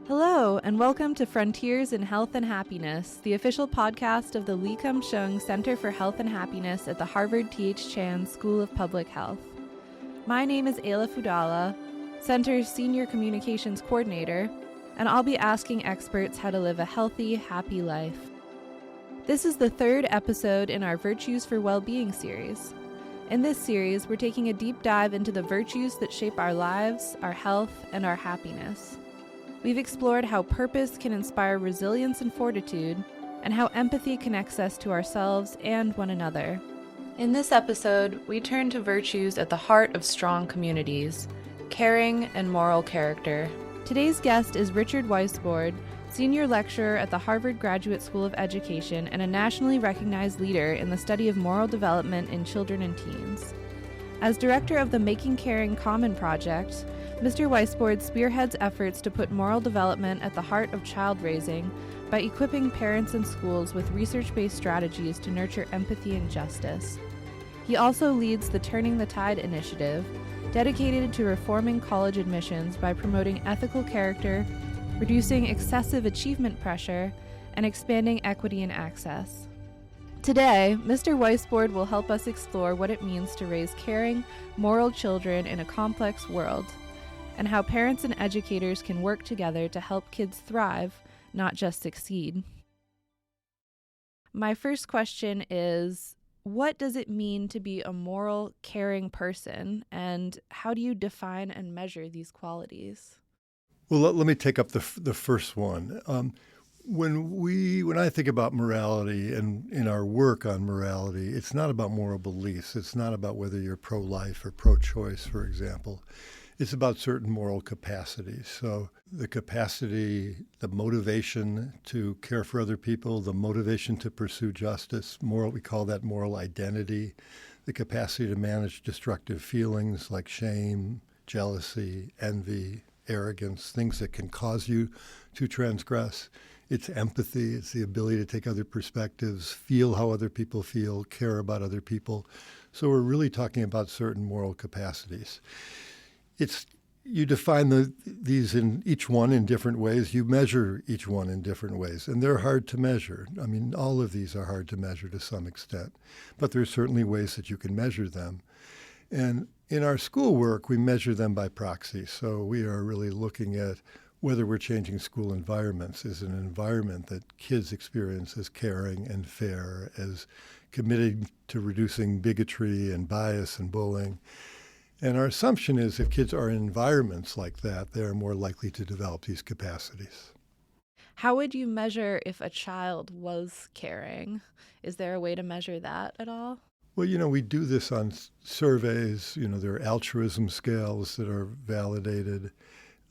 Hello, and welcome to Frontiers in Health and Happiness, the official podcast of the Lee Kum Sheung Center for Health and Happiness at the Harvard T.H. School of Public Health. My name is Ayla Fudala, Center's Senior Communications Coordinator, and I'll be asking experts how to live a healthy, happy life. This is the third episode in our Virtues for Well-Being series. In this series, we're taking a deep dive into the virtues that shape our lives, our health, and our happiness. We've explored how purpose can inspire resilience and fortitude, and how empathy connects us to ourselves and one another. In this episode, we turn to virtues at the heart of strong communities, caring and moral character. Today's guest is Richard Weissbourd, senior lecturer at the Harvard Graduate School of Education and a nationally recognized leader in the study of moral development in children and teens. As director of the Making Caring Common project, Mr. Weissbourd spearheads efforts to put moral development at the heart of child raising by equipping parents and schools with research-based strategies to nurture empathy and justice. He also leads the Turning the Tide initiative, dedicated to reforming college admissions by promoting ethical character, reducing excessive achievement pressure, and expanding equity and access. Today, Mr. Weissbourd will help us explore what it means to raise caring, moral children in a complex world, and how parents and educators can work together to help kids thrive, not just succeed. My first question is, what does it mean to be a moral, caring person, and how do you define and measure these qualities? Well, let me take up the first one. When I think about morality and in our work on morality, it's not about moral beliefs. It's not about whether you're pro-life or pro-choice, for example. It's about certain moral capacities. So the capacity, the motivation to care for other people, the motivation to pursue justice, we call that moral identity, the capacity to manage destructive feelings like shame, jealousy, envy, arrogance, things that can cause you to transgress. It's empathy. It's the ability to take other perspectives, feel how other people feel, care about other people. So we're really talking about certain moral capacities. You define these in each one in different ways. You measure each one in different ways, and they're hard to measure. I mean, all of these are hard to measure to some extent, but there are certainly ways that you can measure them. And in our schoolwork, we measure them by proxy. So we are really looking at whether we're changing school environments. Is an environment that kids experience as caring and fair, as committed to reducing bigotry and bias and bullying. And our assumption is if kids are in environments like that, they're more likely to develop these capacities. How would you measure if a child was caring? Is there a way to measure that at all? Well, we do this on surveys. There are altruism scales that are validated.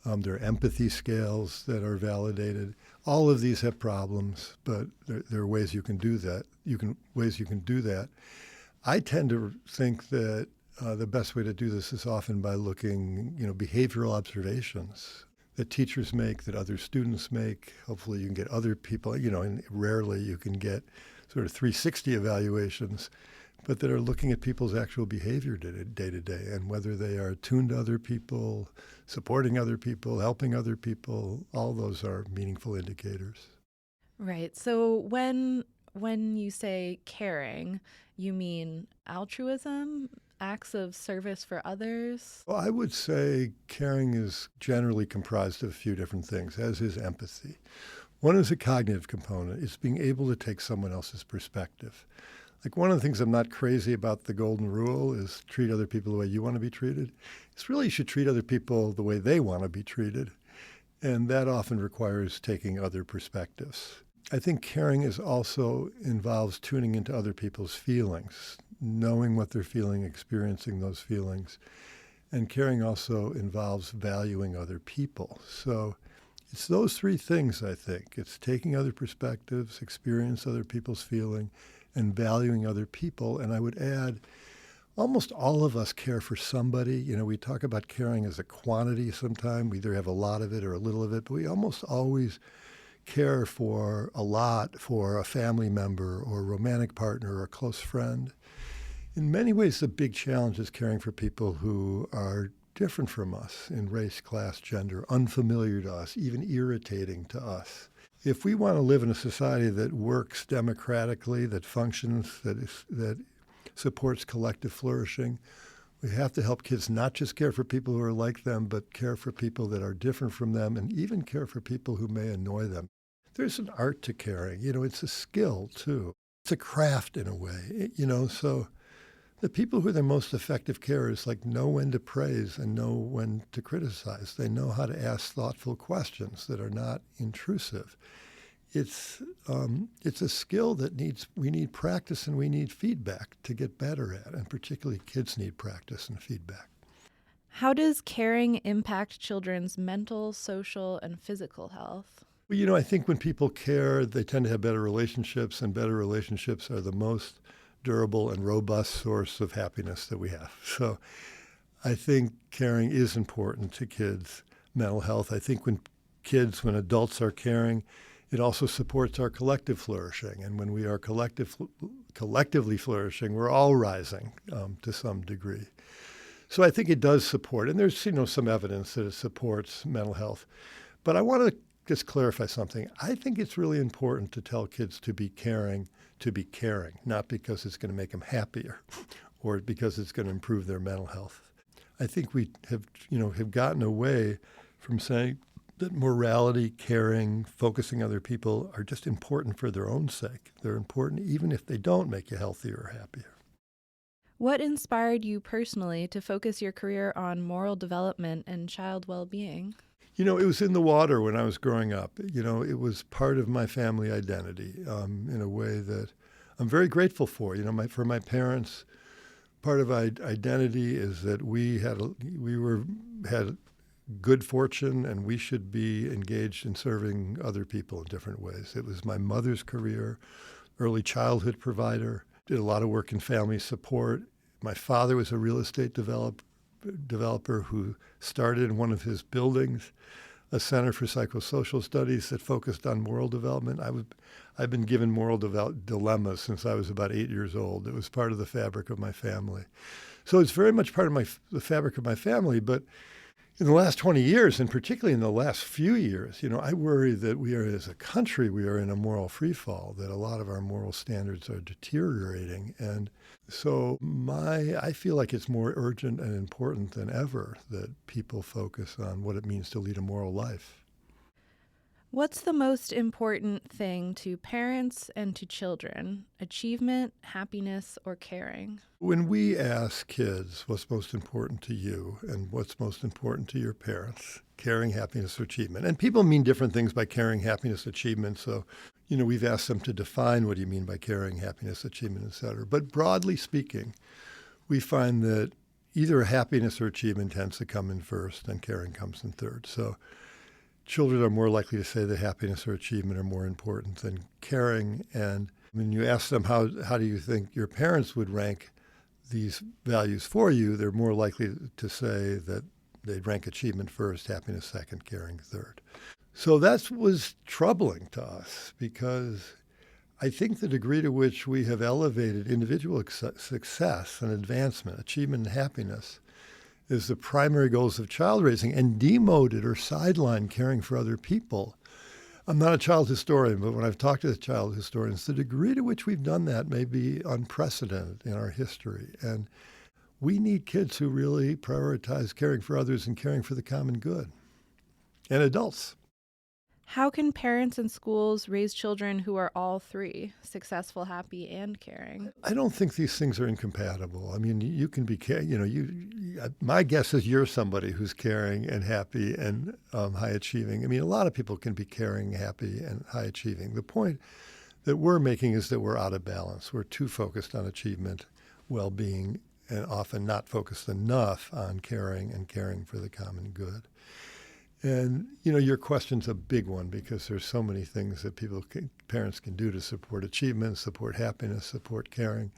There are empathy scales that are validated. All of these have problems, but there are ways you can do that. Ways you can do that. I tend to think that the best way to do this is often by looking, behavioral observations that teachers make, that other students make. Hopefully you can get other people, and rarely you can get sort of 360 evaluations, but that are looking at people's actual behavior day to day and whether they are attuned to other people, supporting other people, helping other people. All those are meaningful indicators. Right. So when you say caring, you mean altruism, acts of service for others? Well, I would say caring is generally comprised of a few different things, as is empathy. One is a cognitive component. It's being able to take someone else's perspective. Like one of the things I'm not crazy about the golden rule is treat other people the way you want to be treated. It's really you should treat other people the way they want to be treated. And that often requires taking other perspectives. I think caring also involves tuning into other people's feelings, knowing what they're feeling, experiencing those feelings. And caring also involves valuing other people. So it's those three things, I think. It's taking other perspectives, experience other people's feeling, and valuing other people. And I would add, almost all of us care for somebody. We talk about caring as a quantity sometimes. We either have a lot of it or a little of it, but we almost always care for a lot for a family member or a romantic partner or a close friend. In many ways, the big challenge is caring for people who are different from us in race, class, gender, unfamiliar to us, even irritating to us. If we want to live in a society that works democratically, that functions, that supports collective flourishing, we have to help kids not just care for people who are like them, but care for people that are different from them, and even care for people who may annoy them. There's an art to caring. It's a skill, too. It's a craft in a way, so the people who are the most effective carers know when to praise and know when to criticize. They know how to ask thoughtful questions that are not intrusive. It's a skill that we need practice and we need feedback to get better at, and particularly kids need practice and feedback. How does caring impact children's mental, social, and physical health? Well, I think when people care, they tend to have better relationships, and better relationships are the most durable and robust source of happiness that we have. So I think caring is important to kids' mental health. I think when adults are caring, it also supports our collective flourishing. And when we are collectively flourishing, we're all rising to some degree. So I think it does support, and there's some evidence that it supports mental health. But I want to just clarify something. I think it's really important to tell kids to be caring, not because it's going to make them happier or because it's going to improve their mental health. I think we have gotten away from saying that morality, caring, focusing on other people are just important for their own sake. They're important even if they don't make you healthier or happier. What inspired you personally to focus your career on moral development and child well-being? It was in the water when I was growing up. It was part of my family identity in a way that I'm very grateful for. For my parents, part of identity is that we had good fortune, and we should be engaged in serving other people in different ways. It was my mother's career, early childhood provider, did a lot of work in family support. My father was a real estate developer who started in one of his buildings a center for psychosocial studies that focused on moral development. I've been given moral dilemmas since I was about 8 years old. It was part of the fabric of my family. So it's very much part of the fabric of my family, but in the last 20 years, and particularly in the last few years, I worry that as a country, we are in a moral freefall, that a lot of our moral standards are deteriorating. And so I feel like it's more urgent and important than ever that people focus on what it means to lead a moral life. What's the most important thing to parents and to children? Achievement, happiness, or caring? When we ask kids what's most important to you and what's most important to your parents, caring, happiness, or achievement, and people mean different things by caring, happiness, achievement. So, we've asked them to define what do you mean by caring, happiness, achievement, et cetera. But broadly speaking, we find that either happiness or achievement tends to come in first and caring comes in third. So children are more likely to say that happiness or achievement are more important than caring. And when you ask them, how do you think your parents would rank these values for you, they're more likely to say that they'd rank achievement first, happiness second, caring third. So that was troubling to us because I think the degree to which we have elevated individual success and advancement, achievement and happiness, is the primary goals of child raising, and demoted or sidelined caring for other people. I'm not a child historian, but when I've talked to the child historians, the degree to which we've done that may be unprecedented in our history. And we need kids who really prioritize caring for others and caring for the common good, and adults. How can parents and schools raise children who are all three, successful, happy, and caring? I don't think these things are incompatible. I mean, you can be, my guess is you're somebody who's caring and happy and high achieving. I mean, a lot of people can be caring, happy, and high achieving. The point that we're making is that we're out of balance. We're too focused on achievement, well-being, and often not focused enough on caring and caring for the common good. And, your question's a big one because there's so many things that parents can do to support achievement, support happiness, support caring.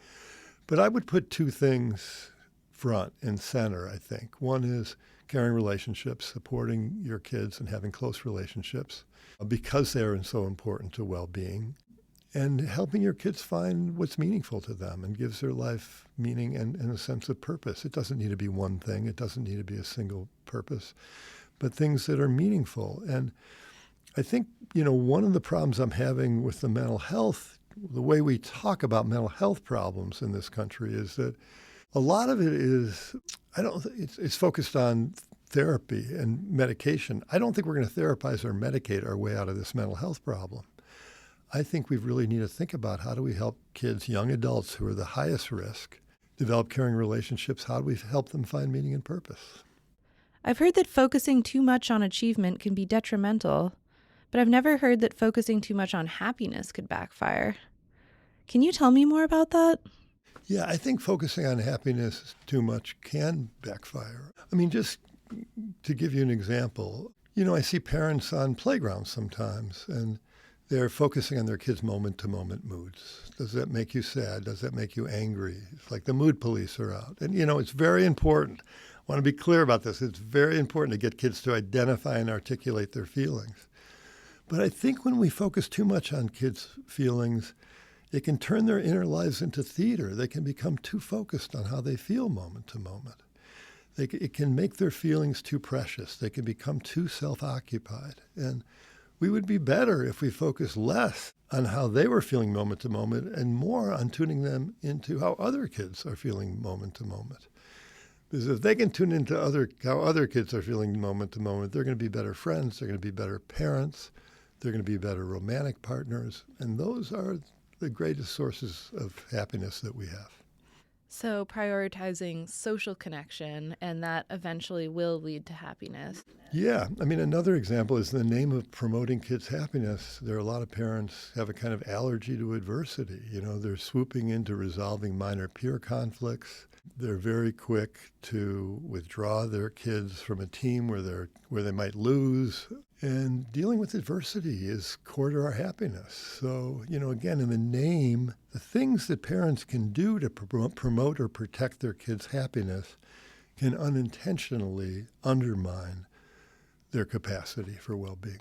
But I would put two things front and center, I think. One is caring relationships, supporting your kids and having close relationships because they are so important to well-being. and helping your kids find what's meaningful to them and gives their life meaning and a sense of purpose. It doesn't need to be one thing. It doesn't need to be a single purpose, but things that are meaningful. And I think, one of the problems I'm having with the mental health, the way we talk about mental health problems in this country is that a lot of it is, it's focused on therapy and medication. I don't think we're going to therapize or medicate our way out of this mental health problem. I think we really need to think about how do we help kids, young adults who are the highest risk, develop caring relationships. How do we help them find meaning and purpose? I've heard that focusing too much on achievement can be detrimental, but I've never heard that focusing too much on happiness could backfire. Can you tell me more about that? Yeah, I think focusing on happiness too much can backfire. Just to give you an example, I see parents on playgrounds sometimes, and they're focusing on their kids' moment-to-moment moods. Does that make you sad? Does that make you angry? It's like the mood police are out. And, it's very important. I want to be clear about this. It's very important to get kids to identify and articulate their feelings. But I think when we focus too much on kids' feelings, it can turn their inner lives into theater. They can become too focused on how they feel moment to moment. It can make their feelings too precious. They can become too self-occupied. And we would be better if we focused less on how they were feeling moment to moment and more on tuning them into how other kids are feeling moment to moment. Because if they can tune into how other kids are feeling moment to moment, they're going to be better friends, they're going to be better parents, they're going to be better romantic partners, and those are the greatest sources of happiness that we have. So prioritizing social connection, and that eventually will lead to happiness. Yeah. Another example is in the name of promoting kids' happiness, there are a lot of parents have a kind of allergy to adversity. They're swooping into resolving minor peer conflicts. They're very quick to withdraw their kids from a team where they might lose. And dealing with adversity is core to our happiness. So, again, in the name, the things that parents can do to promote or protect their kids' happiness can unintentionally undermine their capacity for well-being.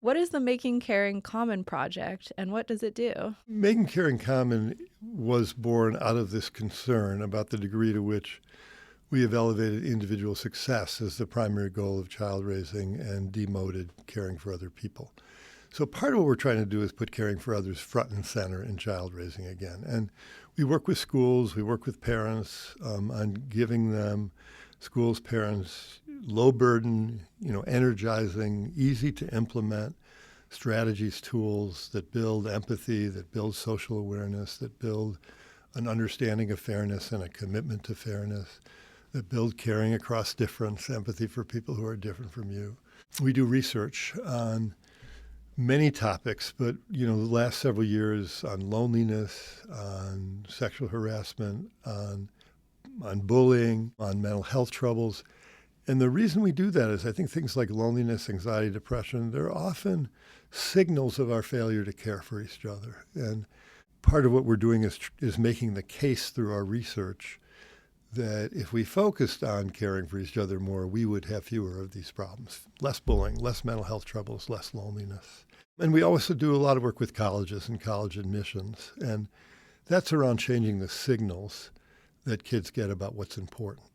What is the Making Caring Common project, and what does it do? Making Caring Common was born out of this concern about the degree to which we have elevated individual success as the primary goal of child raising and demoted caring for other people. So part of what we're trying to do is put caring for others front and center in child raising again. And we work with schools, we work with parents on giving them, schools, parents, low burden, energizing, easy to implement strategies, tools that build empathy, that build social awareness, that build an understanding of fairness and a commitment to fairness, that build caring across difference, empathy for people who are different from you. We do research on many topics, but the last several years on loneliness, on sexual harassment, on bullying, on mental health troubles. And the reason we do that is I think things like loneliness, anxiety, depression, they're often signals of our failure to care for each other. And part of what we're doing is making the case through our research that if we focused on caring for each other more, we would have fewer of these problems. Less bullying, less mental health troubles, less loneliness. And we also do a lot of work with colleges and college admissions. And that's around changing the signals that kids get about what's important.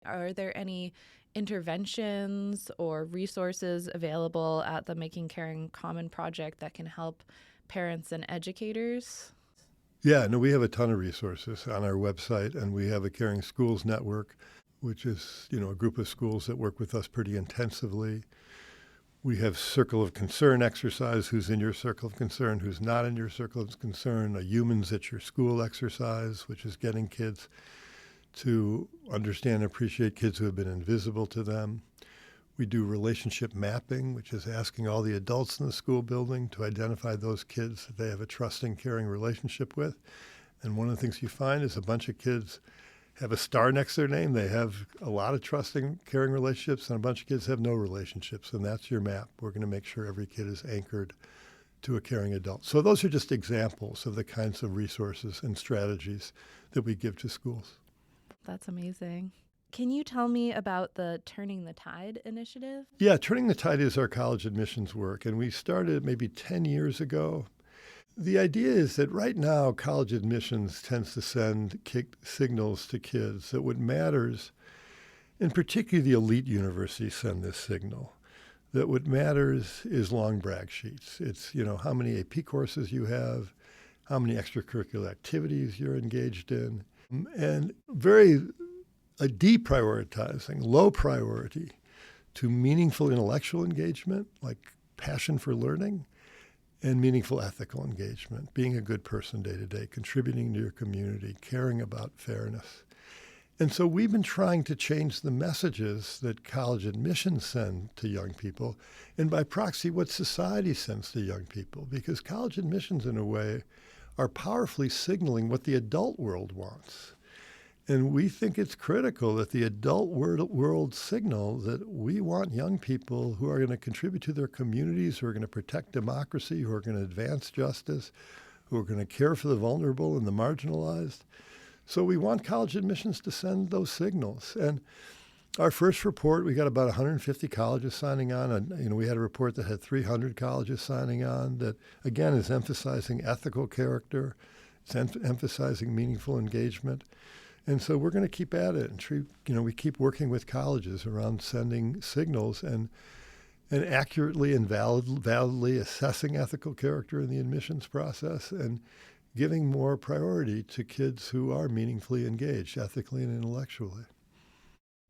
Are there any interventions or resources available at the Making Caring Common project that can help parents and educators? Yeah, no, we have a ton of resources on our website, and we have a Caring Schools Network, which is, a group of schools that work with us pretty intensively. We have Circle of Concern exercise, who's in your circle of concern, who's not in your circle of concern, a Humans at Your School exercise, which is getting kids to understand and appreciate kids who have been invisible to them. We do relationship mapping, which is asking all the adults in the school building to identify those kids that they have a trusting, caring relationship with. And one of the things you find is a bunch of kids have a star next to their name. They have a lot of trusting, caring relationships, and a bunch of kids have no relationships. And that's your map. We're going to make sure every kid is anchored to a caring adult. So those are just examples of the kinds of resources and strategies that we give to schools. That's amazing. Can you tell me about the Turning the Tide initiative? Yeah, Turning the Tide is our college admissions work, and we started maybe 10 years ago. The idea is that right now, college admissions tends to send signals to kids that what matters, and particularly the elite universities send this signal, that what matters is long brag sheets. It's, how many AP courses you have, how many extracurricular activities you're engaged in, and a deprioritizing, low priority to meaningful intellectual engagement, like passion for learning, and meaningful ethical engagement, being a good person day to day, contributing to your community, caring about fairness. And so we've been trying to change the messages that college admissions send to young people, and by proxy, what society sends to young people, because college admissions, in a way, are powerfully signaling what the adult world wants. And we think it's critical that the adult world signal that we want young people who are going to contribute to their communities, who are going to protect democracy, who are going to advance justice, who are going to care for the vulnerable and the marginalized. So we want college admissions to send those signals. And our first report, we got about 150 colleges signing on. And, we had a report that had 300 colleges signing on that, again, is emphasizing ethical character. It's emphasizing meaningful engagement. And so we're going to keep at it and we keep working with colleges around sending signals and accurately and validly assessing ethical character in the admissions process and giving more priority to kids who are meaningfully engaged ethically and intellectually.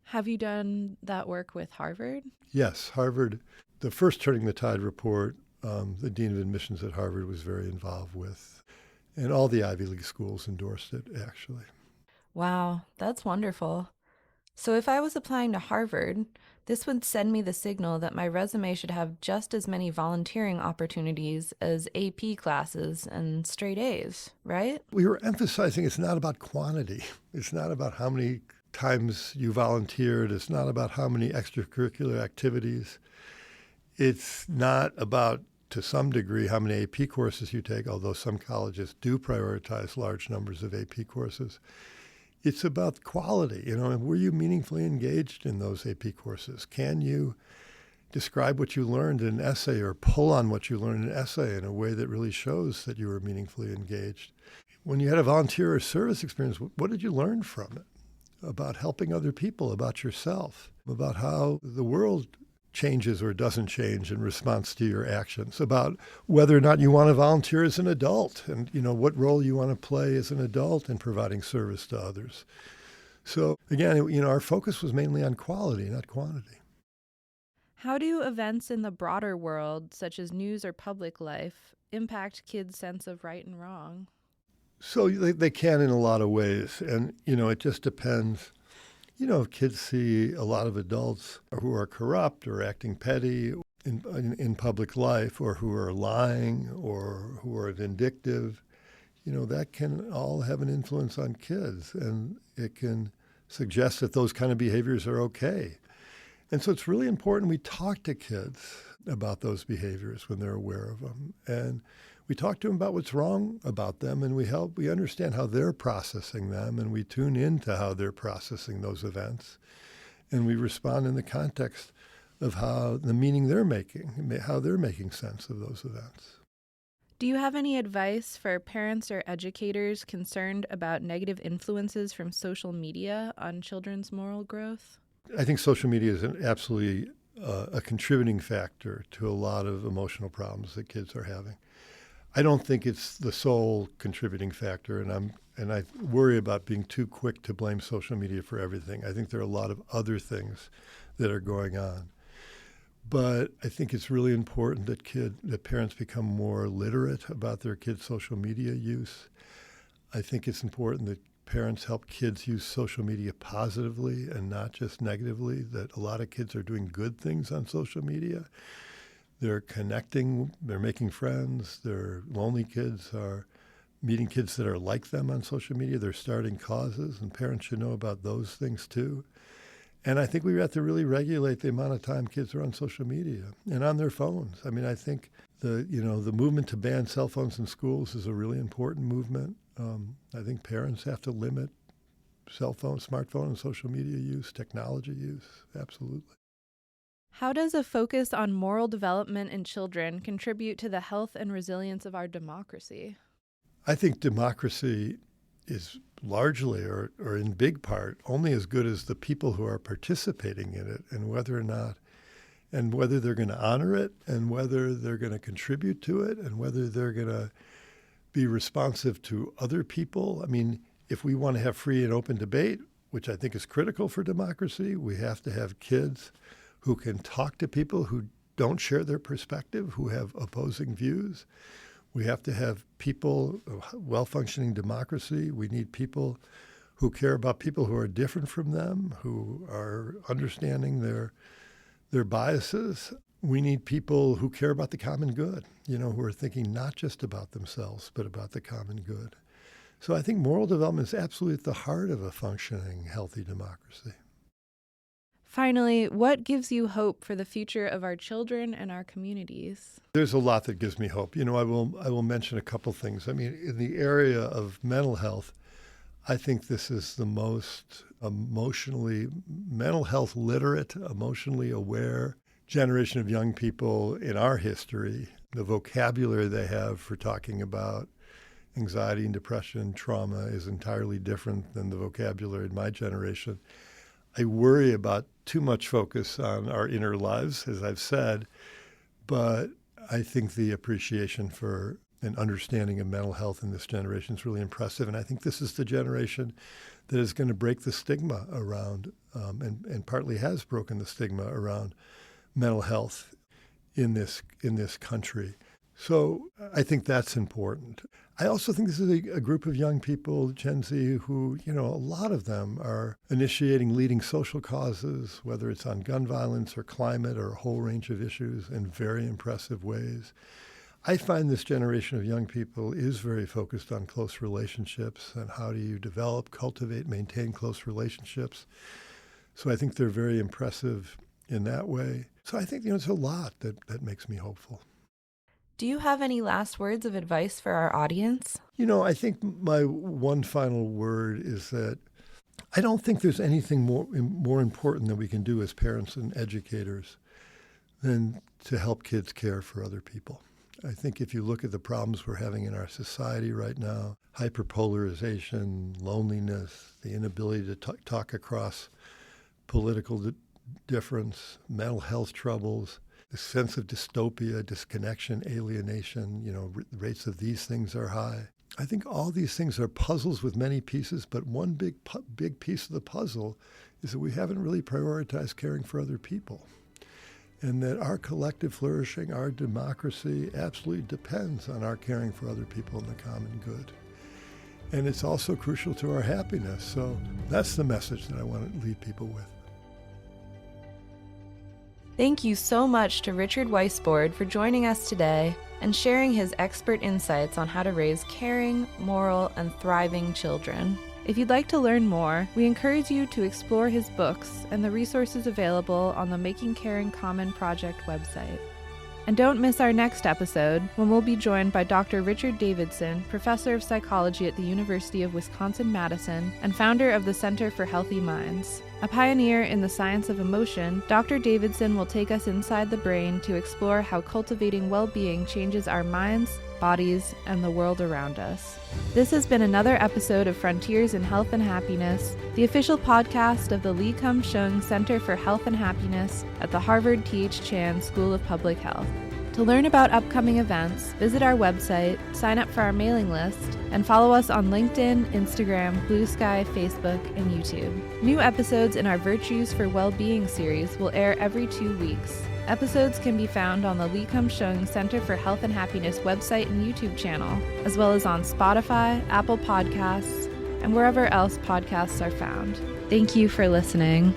Have you done that work with Harvard? Yes, Harvard, the first Turning the Tide report, the Dean of Admissions at Harvard was very involved with, and all the Ivy League schools endorsed it, actually. Wow, that's wonderful. So if I was applying to Harvard, this would send me the signal that my resume should have just as many volunteering opportunities as AP classes and straight A's, right? We were emphasizing it's not about quantity. It's not about how many times you volunteered. It's not about how many extracurricular activities. It's not about, to some degree, how many AP courses you take, although some colleges do prioritize large numbers of AP courses. It's about quality, were you meaningfully engaged in those AP courses? Can you describe what you learned in an essay or pull on what you learned in an essay in a way that really shows that you were meaningfully engaged? When you had a volunteer or service experience, what did you learn from it? About helping other people, about yourself, about how the world changes or doesn't change in response to your actions, about whether or not you want to volunteer as an adult and, what role you want to play as an adult in providing service to others. So again, our focus was mainly on quality, not quantity. How do events in the broader world, such as news or public life, impact kids' sense of right and wrong? So they can in a lot of ways. And, it just depends. If kids see a lot of adults who are corrupt or acting petty in public life, or who are lying or who are vindictive, that can all have an influence on kids. And it can suggest that those kind of behaviors are okay. And so it's really important we talk to kids about those behaviors when they're aware of them. And we talk to them about what's wrong about them, and we understand how they're processing them, and we tune into how they're processing those events. And we respond in the context of how the meaning they're making, how they're making sense of those events. Do you have any advice for parents or educators concerned about negative influences from social media on children's moral growth? I think social media is absolutely a contributing factor to a lot of emotional problems that kids are having. I don't think it's the sole contributing factor, and I worry about being too quick to blame social media for everything. I think there are a lot of other things that are going on. But I think it's really important that parents become more literate about their kids' social media use. I think it's important that parents help kids use social media positively and not just negatively, that a lot of kids are doing good things on social media. They're connecting, they're making friends, their lonely kids are meeting kids that are like them on social media. They're starting causes, and parents should know about those things too. And I think we have to really regulate the amount of time kids are on social media and on their phones. I mean, I think the movement to ban cell phones in schools is a really important movement. I think parents have to limit cell phone, smartphone, and social media use, technology use, absolutely. How does a focus on moral development in children contribute to the health and resilience of our democracy? I think democracy is largely, or in big part, only as good as the people who are participating in it, and whether they're going to honor it, and whether they're going to contribute to it, and whether they're going to be responsive to other people. I mean, if we want to have free and open debate, which I think is critical for democracy, we have to have kids who can talk to people who don't share their perspective, who have opposing views. We have to have people, well-functioning democracy. We need people who care about people who are different from them, who are understanding their biases. We need people who care about the common good, who are thinking not just about themselves, but about the common good. So I think moral development is absolutely at the heart of a functioning, healthy democracy. Finally, what gives you hope for the future of our children and our communities? There's a lot that gives me hope. I will mention a couple things. I mean, in the area of mental health, I think this is the most mental health literate, emotionally aware generation of young people in our history. The vocabulary they have for talking about anxiety and depression, trauma is entirely different than the vocabulary in my generation. I worry about too much focus on our inner lives, as I've said, but I think the appreciation for an understanding of mental health in this generation is really impressive. And I think this is the generation that is going to break the stigma around, and partly has broken the stigma around mental health in this country. So I think that's important. I also think this is a group of young people, Gen Z, who, a lot of them are initiating leading social causes, whether it's on gun violence or climate or a whole range of issues, in very impressive ways. I find this generation of young people is very focused on close relationships and how do you develop, cultivate, maintain close relationships. So I think they're very impressive in that way. So I think, it's a lot that makes me hopeful. Do you have any last words of advice for our audience? I think my one final word is that I don't think there's anything more important that we can do as parents and educators than to help kids care for other people. I think if you look at the problems we're having in our society right now, hyperpolarization, loneliness, the inability to talk across political difference, mental health troubles, the sense of dystopia, disconnection, alienation, rates of these things are high. I think all these things are puzzles with many pieces, but one big piece of the puzzle is that we haven't really prioritized caring for other people. And that our collective flourishing, our democracy, absolutely depends on our caring for other people in the common good. And it's also crucial to our happiness. So that's the message that I want to leave people with. Thank you so much to Richard Weissbourd for joining us today and sharing his expert insights on how to raise caring, moral, and thriving children. If you'd like to learn more, we encourage you to explore his books and the resources available on the Making Caring Common Project website. And don't miss our next episode, when we'll be joined by Dr. Richard Davidson, professor of psychology at the University of Wisconsin-Madison and founder of the Center for Healthy Minds. A pioneer in the science of emotion, Dr. Davidson will take us inside the brain to explore how cultivating well-being changes our minds, bodies, and the world around us. This has been another episode of Frontiers in Health and Happiness, the official podcast of the Lee Kum Sheung Center for Health and Happiness at the Harvard T.H. School of Public Health. To learn about upcoming events, visit our website, sign up for our mailing list, and follow us on LinkedIn, Instagram, Blue Sky, Facebook, and YouTube. New episodes in our Virtues for Well-Being series will air every 2 weeks. Episodes can be found on the Lee Kum Sheung Center for Health and Happiness website and YouTube channel, as well as on Spotify, Apple Podcasts, and wherever else podcasts are found. Thank you for listening.